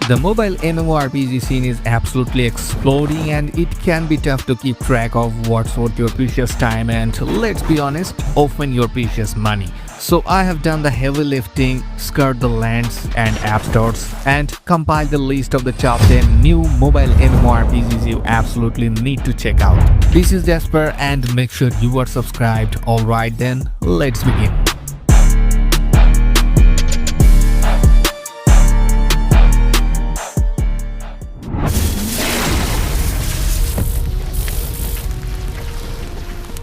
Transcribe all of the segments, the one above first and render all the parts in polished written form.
The mobile MMORPG scene is absolutely exploding and it can be tough to keep track of what's worth your precious time and, let's be honest, often your precious money. So I have done the heavy lifting, scoured the lands and app stores, and compiled the list of the top 10 new mobile MMORPGs you absolutely need to check out. This is Jasper and make sure you are subscribed. Alright then, let's begin.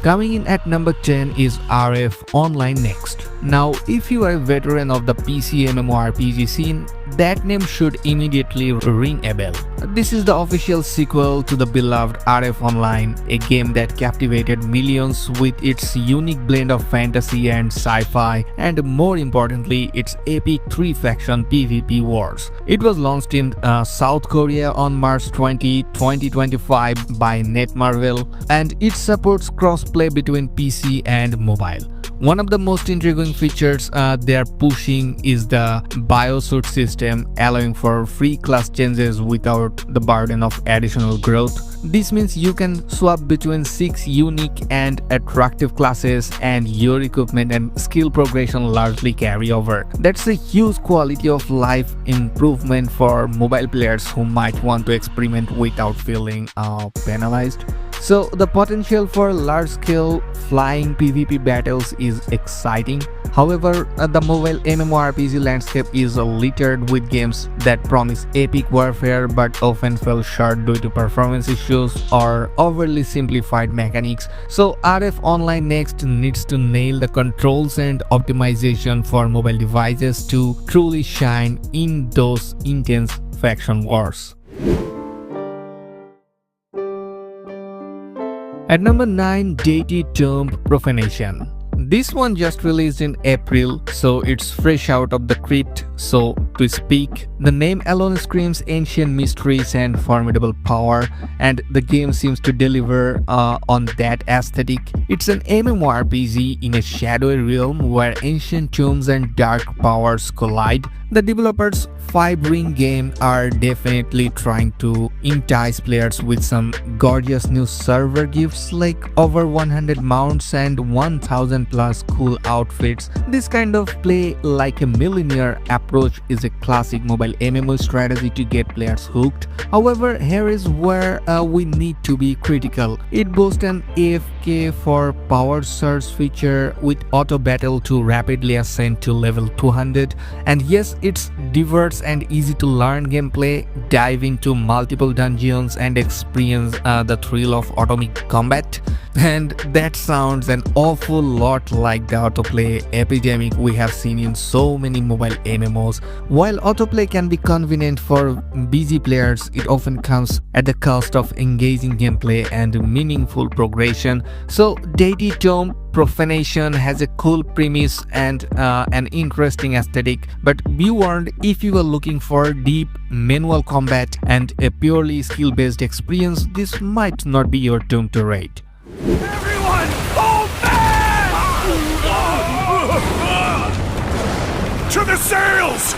Coming in at number 10 is RF Online Next. Now, if you are a veteran of the PC MMORPG scene, that name should immediately ring a bell. This is the official sequel to the beloved RF Online, a game that captivated millions with its unique blend of fantasy and sci-fi, and more importantly, its epic 3-faction PvP wars. It was launched in South Korea on March 20, 2025 by Netmarble, and it supports cross-play between PC and mobile. One of the most intriguing features they are pushing is the biosuit system, allowing for free class changes without the burden of additional growth. This means you can swap between 6 unique and attractive classes and your equipment and skill progression largely carry over. That's a huge quality of life improvement for mobile players who might want to experiment without feeling penalized. So the potential for large-scale flying PvP battles is exciting. However, the mobile MMORPG landscape is littered with games that promise epic warfare but often fall short due to performance issues or overly simplified mechanics. So RF Online Next needs to nail the controls and optimization for mobile devices to truly shine in those intense faction wars. At number 9, Deity Tomb Profanation. This one just released in April, so it's fresh out of the crypt, so to speak. The name alone screams ancient mysteries and formidable power, and the game seems to deliver on that aesthetic. It's an MMORPG in a shadowy realm where ancient tombs and dark powers collide. The developers' 5-ring game are definitely trying to entice players with some gorgeous new server gifts like over 100 mounts and 1000 plus cool outfits. This kind of play like a millionaire approach is a classic mobile MMO strategy to get players hooked. However, here is where we need to be critical. It boasts an AFK for power surge feature with auto battle to rapidly ascend to level 200, and yes, it's diverse and easy to learn gameplay. Dive into multiple dungeons and experience the thrill of atomic combat. And that sounds an awful lot like the autoplay epidemic we have seen in so many mobile MMOs. While autoplay can be convenient for busy players, it often comes at the cost of engaging gameplay and meaningful progression. So Deity Tomb Profanation has a cool premise and an interesting aesthetic, but be warned, if you are looking for deep manual combat and a purely skill-based experience, this might not be your tomb to rate. Everyone, hold fast! To the sails!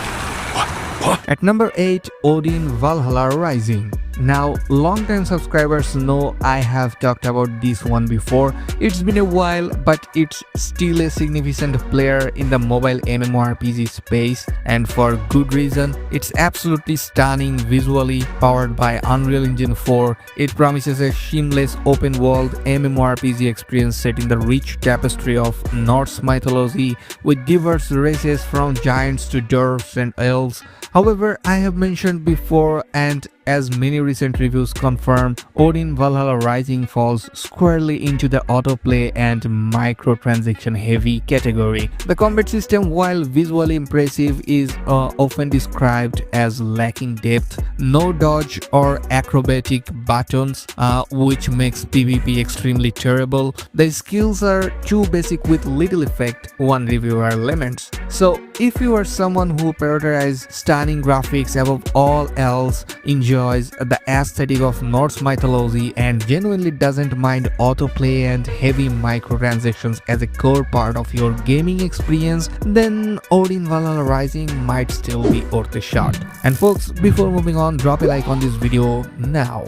At number 8, Odin Valhalla Rising. Now, long-time subscribers know I have talked about this one before. It's been a while, but it's still a significant player in the mobile MMORPG space, and for good reason. It's absolutely stunning visually, powered by Unreal Engine 4. It promises a seamless open-world MMORPG experience set in the rich tapestry of Norse mythology with diverse races from giants to dwarves and elves. However, I have mentioned before, and as many recent reviews confirm, Odin Valhalla Rising falls squarely into the autoplay and microtransaction heavy category. The combat system, while visually impressive, is often described as lacking depth, no dodge or acrobatic buttons, which makes PvP extremely terrible. The skills are too basic with little effect, one reviewer laments. So if you are someone who prioritizes stunning graphics above all else, enjoys the aesthetic of Norse mythology, and genuinely doesn't mind autoplay and heavy microtransactions as a core part of your gaming experience, then Odin Valhalla Rising might still be worth a shot. And folks, before moving on, drop a like on this video now.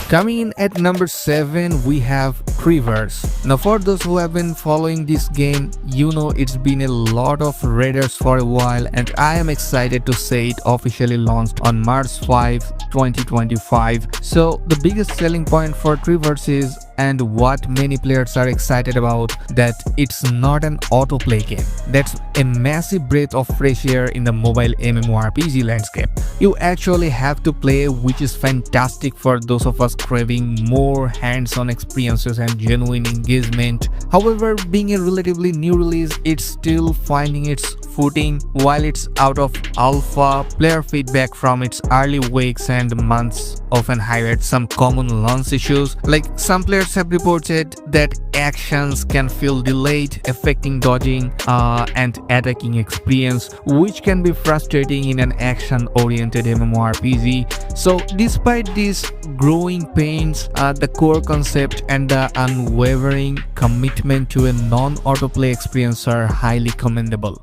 Coming in at number 7, we have Treeverse. Now for those who have been following this game, you know it's been a lot of raiders for a while, and I am excited to say it officially launched on March 5, 2025. So the biggest selling point for Treeverse is, and what many players are excited about, that it's not an autoplay game. That's a massive breath of fresh air in the mobile MMORPG landscape. You actually have to play, which is fantastic for those of us craving more hands-on experiences and genuine engagement. However, being a relatively new release, it's still finding its footing. While it's out of alpha, player feedback from its early weeks and months often highlight some common launch issues. Like, some players have reported that actions can feel delayed, affecting dodging and attacking experience, which can be frustrating in an action-oriented MMORPG. So despite these growing pains, the core concept and the unwavering commitment to a non-autoplay experience are highly commendable.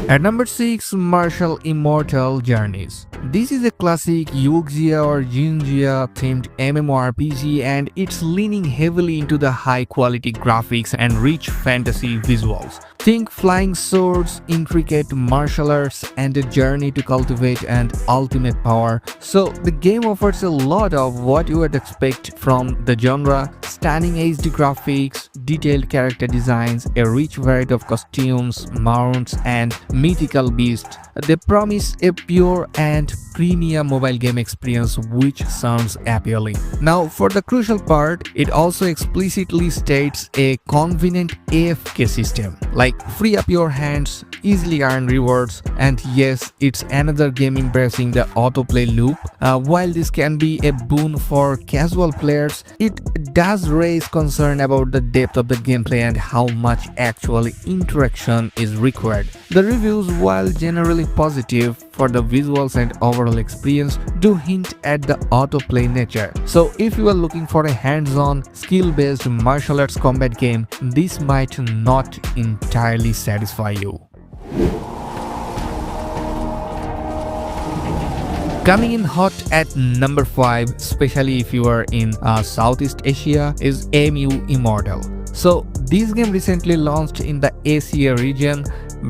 At number 6, Martial Immortal Journeys. This is a classic Yuxia or Jinjia themed MMORPG, and it's leaning heavily into the high quality graphics and rich fantasy visuals. Think flying swords, intricate martial arts, and a journey to cultivate and ultimate power. So the game offers a lot of what you would expect from the genre: stunning HD graphics, detailed character designs, a rich variety of costumes, mounts, and mythical beasts. They promise a pure and premium mobile game experience, which sounds appealing. Now for the crucial part, it also explicitly states a convenient AFK system, like free up your hands, easily earn rewards, and yes, it's another game embracing the autoplay loop. While this can be a boon for casual players, it does raise concern about the depth of the gameplay and how much actual interaction is required. The reviews, while generally positive for the visuals and overall experience, do hint at the autoplay nature. So if you are looking for a hands-on, skill-based martial arts combat game, this might not entirely satisfy you. Coming in hot at number 5, especially if you are in Southeast Asia, is MU Immortal. So this game recently launched in the Asia region,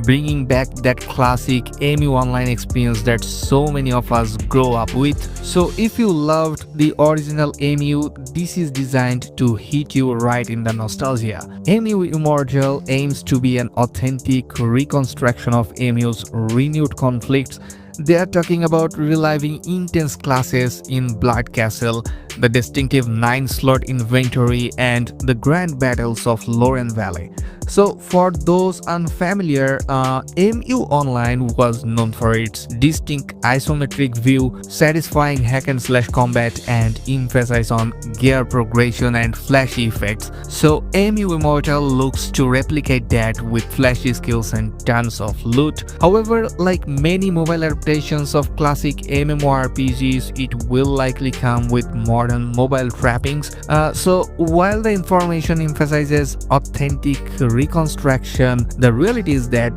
bringing back that classic MU online experience that so many of us grow up with. So if you loved the original MU, this is designed to hit you right in the nostalgia. MU Immortal aims to be an authentic reconstruction of MU's renewed conflicts. They are talking about reliving intense clashes in Blood Castle, the distinctive 9-slot inventory, and the grand battles of Loren Valley. So for those unfamiliar, MU Online was known for its distinct isometric view, satisfying hack-and-slash combat, and emphasis on gear progression and flashy effects. So MU Immortal looks to replicate that with flashy skills and tons of loot. However, like many mobile adaptations of classic MMORPGs, it will likely come with modern mobile trappings. So while the information emphasizes authentic reconstruction, the reality is that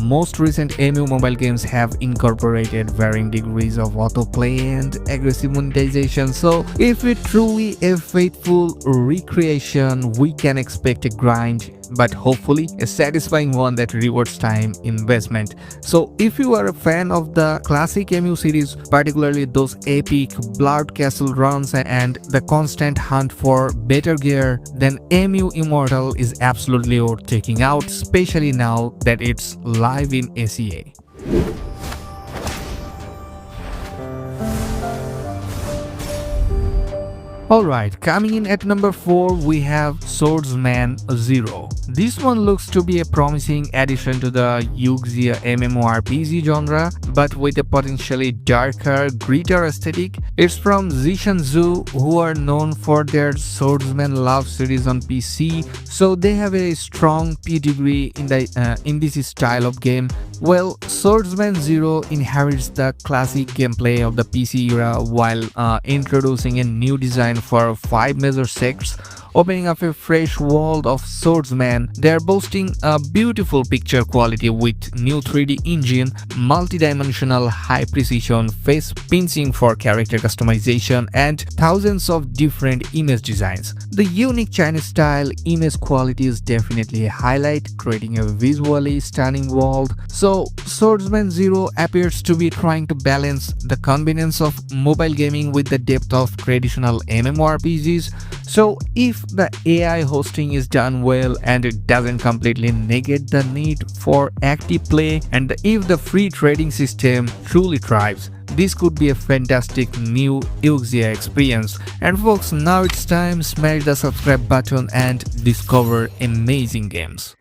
most recent MU mobile games have incorporated varying degrees of autoplay and aggressive monetization. So if it's truly a faithful recreation, we can expect a grind, but hopefully a satisfying one that rewards time investment. So if you are a fan of the classic MU series, particularly those epic Blood Castle runs and the constant hunt for better gear, then MU Immortal is absolutely worth checking out, especially now that it's live in ACA. Alright, coming in at number 4 we have Swordsman Zero. This one looks to be a promising addition to the Yuxia MMORPG genre, but with a potentially darker, grittier aesthetic. It's from Zishanzu, who are known for their Swordsman Love series on PC, so they have a strong pedigree in this style of game. Well, Swordsman Zero inherits the classic gameplay of the PC era while introducing a new design for 5 major sects, opening up a fresh world of swordsmen. They are boasting a beautiful picture quality with new 3D engine, multi-dimensional high precision face pinching for character customization, and thousands of different image designs. The unique Chinese style image quality is definitely a highlight, creating a visually stunning world. So Swordsman Zero appears to be trying to balance the convenience of mobile gaming with the depth of traditional MMORPGs. So if the AI hosting is done well and it doesn't completely negate the need for active play, and if the free trading system truly thrives, this could be a fantastic new Yuxia experience. And folks, now it's time, smash the subscribe button and discover amazing games.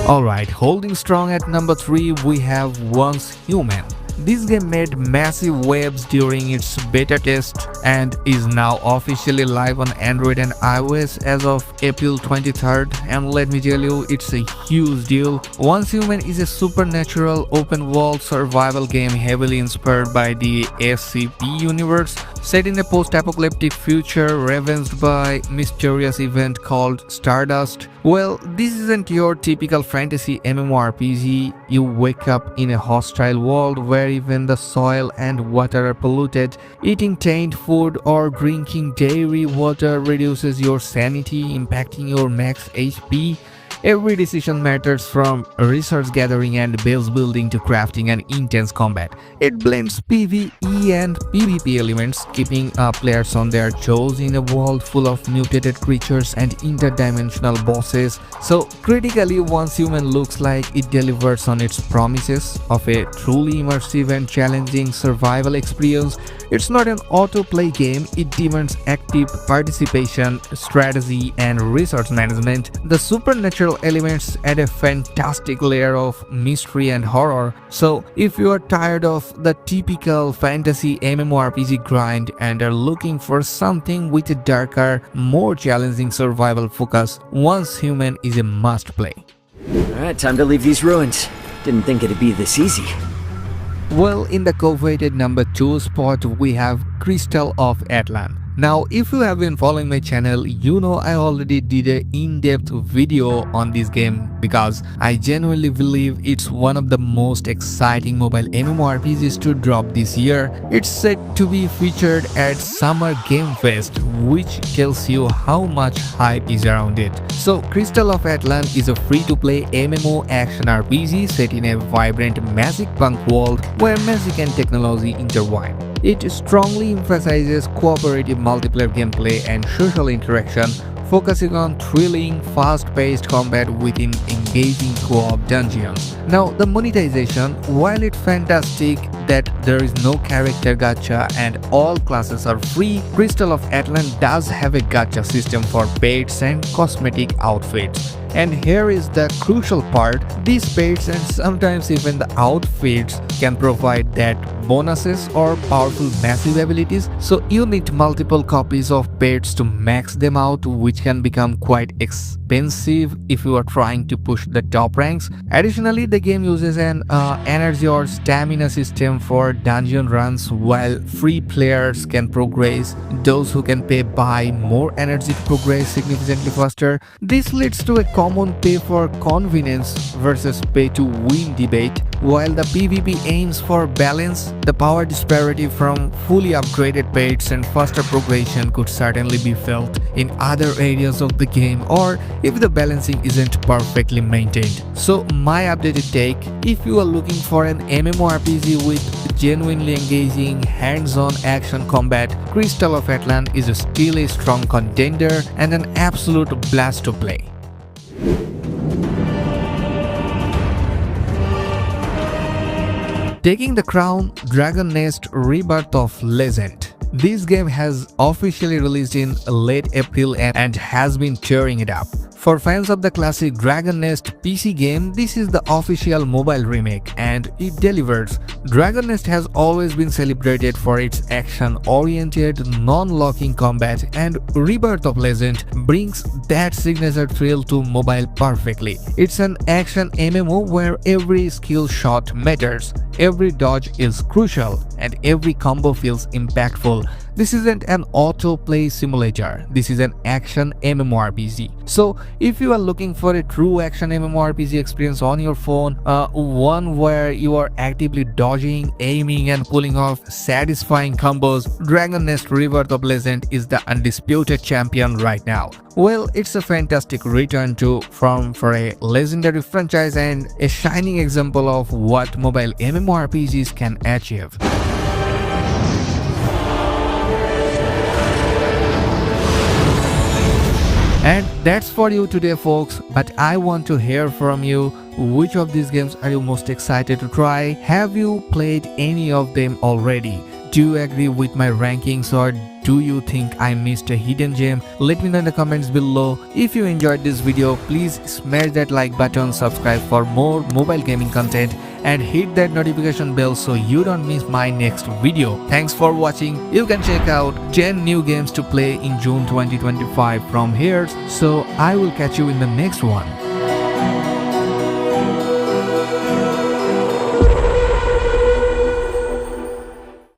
Alright, holding strong at number 3 we have Once Human. This game made massive waves during its beta test and is now officially live on Android and iOS as of April 23rd, and let me tell you, it's a huge deal. Once Human is a supernatural open-world survival game heavily inspired by the SCP universe, set in a post-apocalyptic future ravaged by mysterious event called Stardust. Well, this isn't your typical fantasy MMORPG. You wake up in a hostile world where even the soil and water are polluted. Eating tainted food or drinking dairy water reduces your sanity, impacting your max HP. Every decision matters, from resource gathering and base building to crafting and intense combat. It blends PvE and PvP elements, keeping players on their toes in a world full of mutated creatures and interdimensional bosses. So critically, Once Human looks like it delivers on its promises of a truly immersive and challenging survival experience. It's not an auto-play game, it demands active participation, strategy, and resource management. The supernatural elements add a fantastic layer of mystery and horror. So if you are tired of the typical fantasy MMORPG grind and are looking for something with a darker, more challenging survival focus, Once Human is a must-play. Alright, time to leave these ruins. Didn't think it'd be this easy. Well, in the coveted number 2 spot we have Crystal of Atlan. Now, if you have been following my channel, you know I already did an in-depth video on this game because I genuinely believe it's one of the most exciting mobile MMORPGs to drop this year. It's set to be featured at Summer Game Fest, which tells you how much hype is around it. So, Crystal of Atlan is a free-to-play MMO action RPG set in a vibrant magic punk world where magic and technology intertwine. It strongly emphasizes cooperative multiplayer gameplay and social interaction, focusing on thrilling, fast-paced combat within engaging co-op dungeons. Now, the monetization, while it's fantastic that there is no character gacha and all classes are free, Crystal of Atlan does have a gacha system for pets and cosmetic outfits. And here is the crucial part, these pets and sometimes even the outfits can provide that bonuses or powerful massive abilities, so you need multiple copies of pets to max them out, which can become quite expensive if you are trying to push the top ranks. Additionally, the game uses an energy or stamina system for dungeon runs, while free players can progress. Those who can pay buy more energy to progress significantly faster. This leads to a common pay for convenience versus pay to win debate. While the PvP aims for balance, the power disparity from fully upgraded pets and faster progression could certainly be felt in other areas of the game, or if the balancing isn't perfectly maintained. So my updated take, if you are looking for an MMORPG with genuinely engaging hands-on action combat, Crystal of Atlan is still a strong contender and an absolute blast to play. Taking the crown, Dragon Nest Rebirth of Legend. This game has officially released in late April and has been tearing it up. For fans of the classic Dragon Nest PC game, this is the official mobile remake and it delivers. Dragon Nest has always been celebrated for its action-oriented, non-locking combat, and Rebirth of Legend brings that signature thrill to mobile perfectly. It's an action MMO where every skill shot matters, every dodge is crucial, and every combo feels impactful. This isn't an auto-play simulator, this is an action MMORPG. So, if you are looking for a true action MMORPG experience on your phone, one where you are actively dodging, aiming and pulling off satisfying combos, Dragon Nest Rebirth of Legend is the undisputed champion right now. Well, it's a fantastic return to form for a legendary franchise and a shining example of what mobile MMORPGs can achieve. And that's for you today, folks, but I want to hear from you. Which of these games are you most excited to try? Have you played any of them already? Do you agree with my rankings or do you think I missed a hidden gem? Let me know in the comments below. If you enjoyed this video, please smash that like button, subscribe for more mobile gaming content and hit that notification bell so you don't miss my next video. Thanks for watching. You can check out 10 new games to play in June 2025 from here. So I will catch you in the next one.